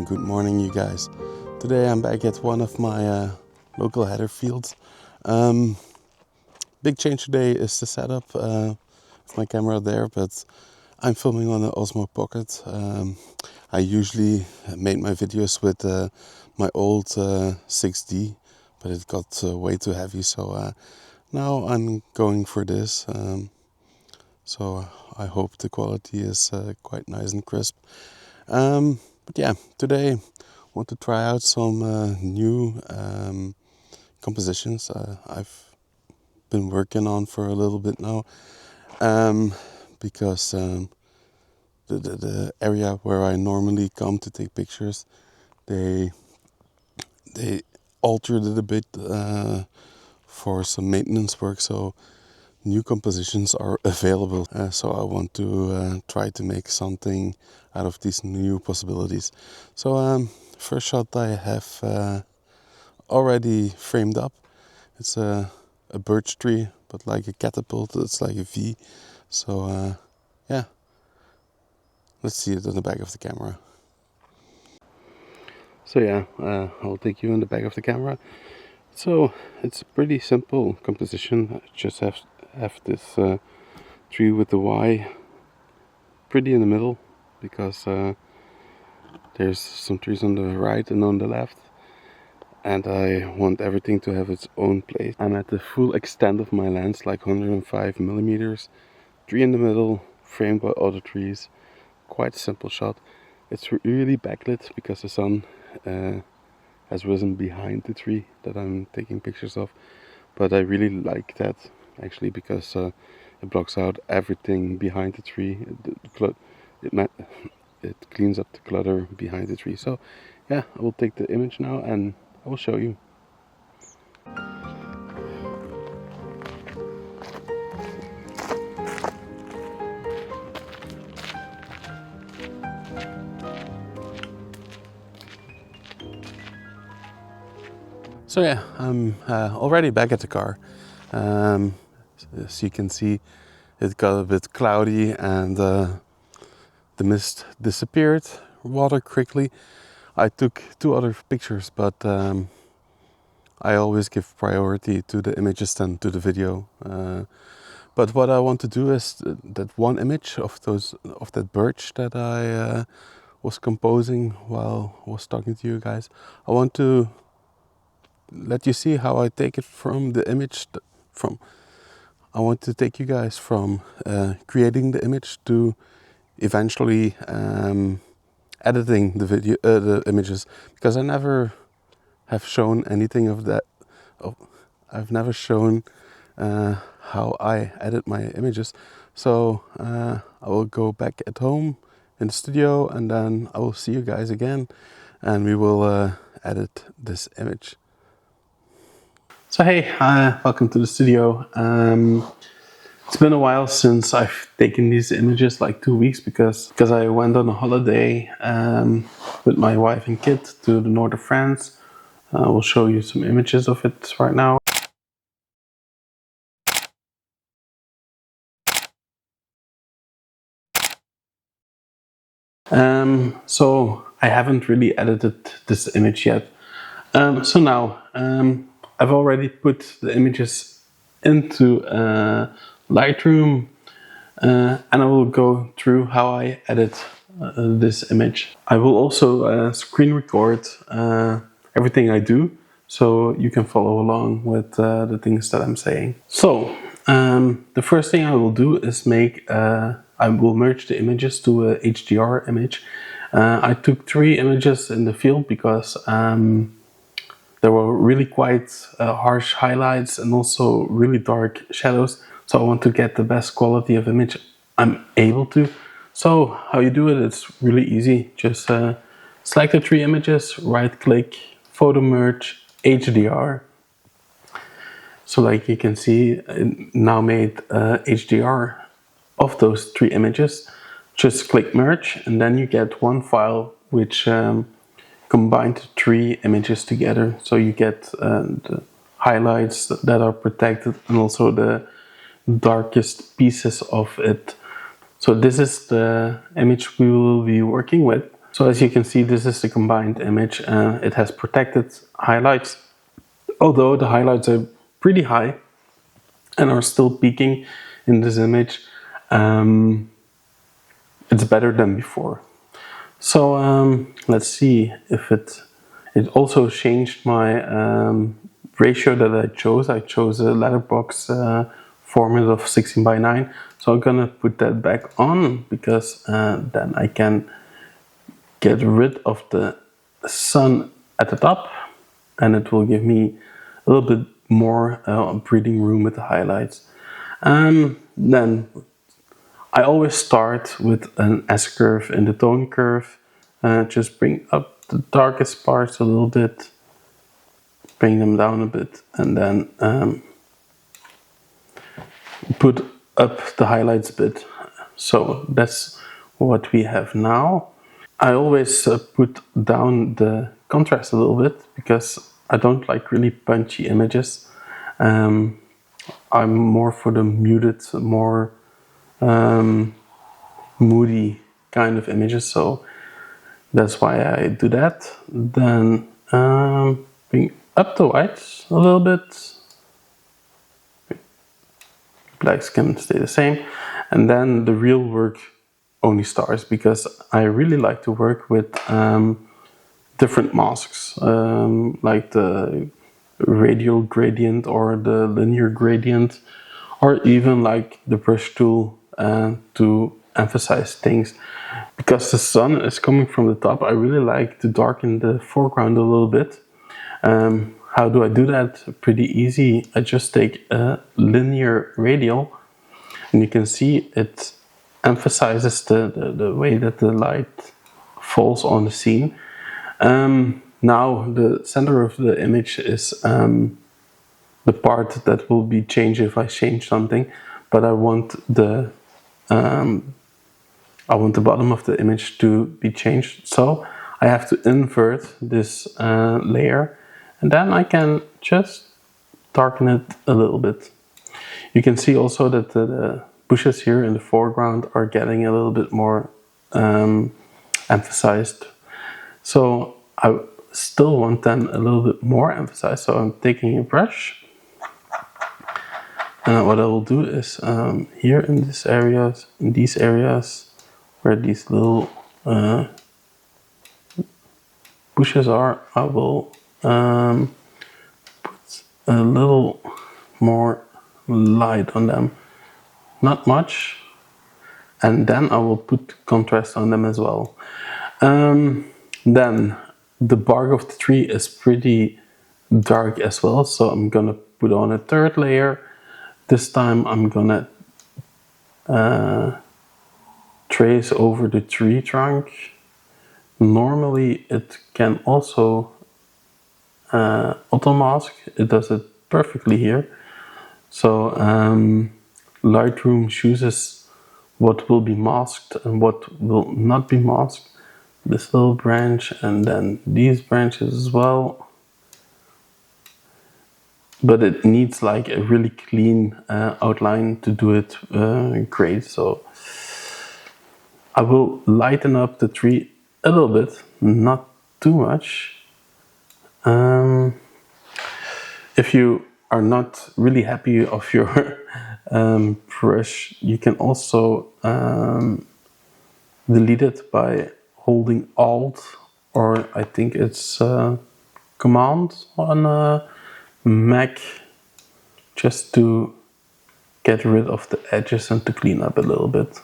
and good morning, you guys. Today I'm back at one of my local header fields. Big change today is the setup of my camera there, but I'm filming on the Osmo Pocket. I usually made my videos with my old 6D, but it got way too heavy, so now I'm going for this. So I hope the quality is quite nice and crisp. But yeah, today I want to try out some new compositions I've been working on for a little bit now, because the area where I normally come to take pictures, they altered it a bit for some maintenance work, so new compositions are available. So I want to try to make something out of these new possibilities. So first shot I have already framed up. It's a birch tree, but like a catapult. It's like a V. So yeah, let's see it on the back of the camera. So yeah, I'll take you on the back of the camera. So it's a pretty simple composition. I just have this tree with the Y pretty in the middle, because there's some trees on the right and on the left, and I want everything to have its own place. I'm at the full extent of my lens, like 105 millimeters, tree in the middle, framed by other trees. Quite a simple shot. It's really backlit because the sun has risen behind the tree that I'm taking pictures of, but I really like that actually, because it blocks out everything behind the tree. It cleans up the clutter behind the tree. So yeah, I will take the image now and I will show you. So yeah, I'm already back at the car. As you can see, it got a bit cloudy and the mist disappeared rather quickly. I took 2 other pictures, but I always give priority to the images than to the video. But what I want to do is that one image of that birch that I was composing while I was talking to you guys. I want to let you see how I take it from the image. I want to take you guys from creating the image to eventually editing the images, because I never have shown anything of that. I've never shown how I edit my images. So I will go back at home in the studio, and then I will see you guys again, and we will edit this image. So hey, welcome to the studio. It's been a while since I've taken these images, like 2 weeks, because I went on a holiday with my wife and kid to the north of France. I will show you some images of it right now. So I haven't really edited this image yet. So now I've already put the images into Lightroom, and I will go through how I edit this image. I will also screen record everything I do, so you can follow along with the things that I'm saying. So the first thing I will do is I will merge the images to a HDR image. I took 3 images in the field because there were really quite harsh highlights and also really dark shadows. So I want to get the best quality of image I'm able to. So how you do it, it's really easy. Just select the 3 images, right click, photo merge, HDR. So like you can see, it now made HDR of those 3 images. Just click merge, and then you get one file which combined 3 images together. So you get the highlights that are protected and also the darkest pieces of it. So this is the image we will be working with. So as you can see, this is the combined image. It has protected highlights, although the highlights are pretty high and are still peaking in this image. It's better than before. So let's see if it also changed my ratio that I chose. I chose a letterbox format of 16:9. So I'm gonna put that back on because then I can get rid of the sun at the top, and it will give me a little bit more breathing room with the highlights. Then I always start with an S-curve in the tone curve. Just bring up the darkest parts a little bit, bring them down a bit, and then put up the highlights a bit. So that's what we have now. I always put down the contrast a little bit because I don't like really punchy images. I'm more for the muted, more moody kind of images, so that's why I do that. Then bring up the whites a little bit. Blacks can stay the same. And then the real work only starts because I really like to work with different masks, like the radial gradient or the linear gradient, or even like the brush tool to emphasize things. Because the sun is coming from the top, I really like to darken the foreground a little bit. How do I do that? Pretty easy. I just take a linear radial, and you can see it emphasizes the way that the light falls on the scene. Now the center of the image is the part that will be changed if I change something, but I want the bottom of the image to be changed. So I have to invert this layer, and then I can just darken it a little bit. You can see also that the bushes here in the foreground are getting a little bit more emphasized. So I still want them a little bit more emphasized. So I'm taking a brush. What I will do is here in these areas where these little bushes are, I will put a little more light on them, not much, and then I will put contrast on them as well. Then the bark of the tree is pretty dark as well, so I'm gonna put on a third layer. This time I'm gonna trace over the tree trunk. Normally it can also auto mask. It does it perfectly here. So Lightroom chooses what will be masked and what will not be masked. This little branch and then these branches as well. But it needs like a really clean outline to do it great. So I will lighten up the tree a little bit, not too much. If you are not really happy of your brush, you can also delete it by holding Alt, or I think it's Command on Mac, just to get rid of the edges and to clean up a little bit.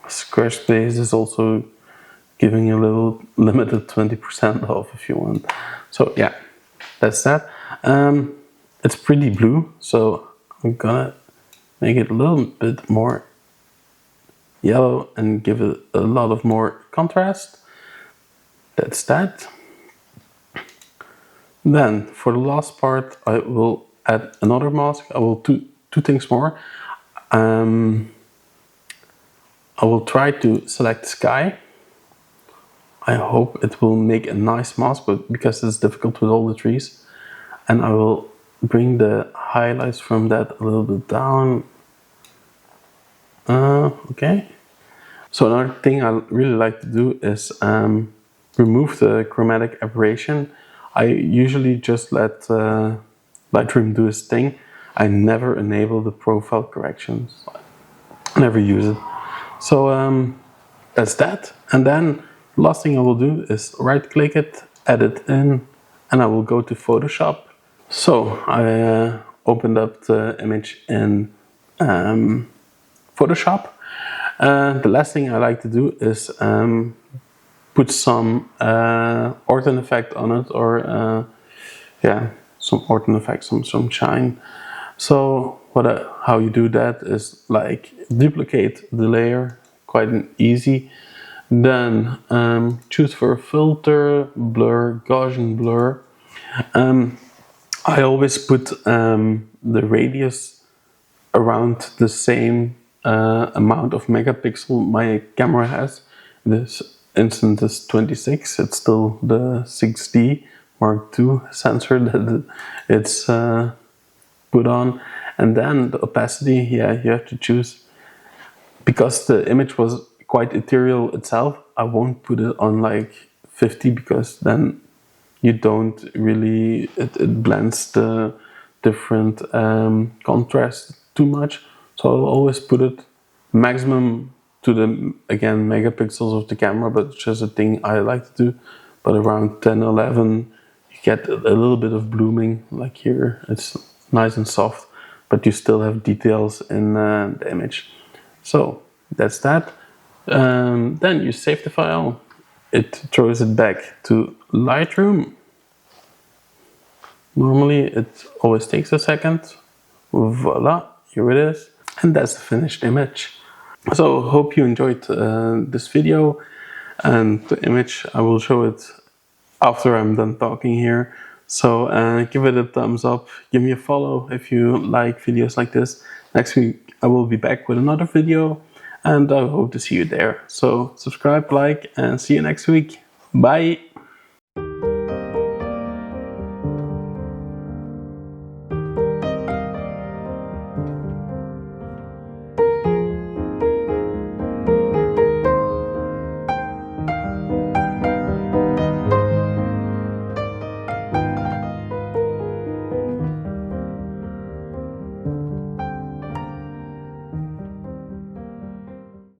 Squarespace is also giving a little limited 20% off if you want. So yeah, that's that. It's pretty blue, so I'm gonna make it a little bit more yellow and give it a lot of more contrast. That's that. Then for the last part, I will add another mask. I will do two things more. I will try to select sky. I hope it will make a nice mask, but because it's difficult with all the trees. And I will bring the highlights from that a little bit down. Okay. So another thing I really like to do is remove the chromatic aberration. I usually just let Lightroom do its thing. I never enable the profile corrections. I never use it. So that's that. And then last thing I will do is right click it, edit in, and I will go to Photoshop. So I opened up the image in Photoshop. The last thing I like to do is put some ortho effect on it, or yeah, some ortho effect, some shine. So how you do that is like duplicate the layer, quite easy. Then choose for a filter, blur, Gaussian blur. I always put the radius around the same amount of megapixel my camera has. This instant is 26. It's still the 6D Mark II sensor that it's put on. And then the opacity, yeah, you have to choose. Because the image was quite ethereal itself, I won't put it on like 50, because then you don't really, it blends the different contrast too much. So I'll always put it maximum to the, again, megapixels of the camera, but it's just a thing I like to do. But around 10, 11, you get a little bit of blooming, like here, it's nice and soft, but you still have details in the image. So that's that. Then you save the file. It throws it back to Lightroom. Normally it always takes a second. Voila, here it is. And that's the finished image. So hope you enjoyed this video, and the image, I will show it after I'm done talking here. So give it a thumbs up, give me a follow if you like videos like this. Next week I will be back with another video, and I hope to see you there. So subscribe, like, and see you next week. Bye!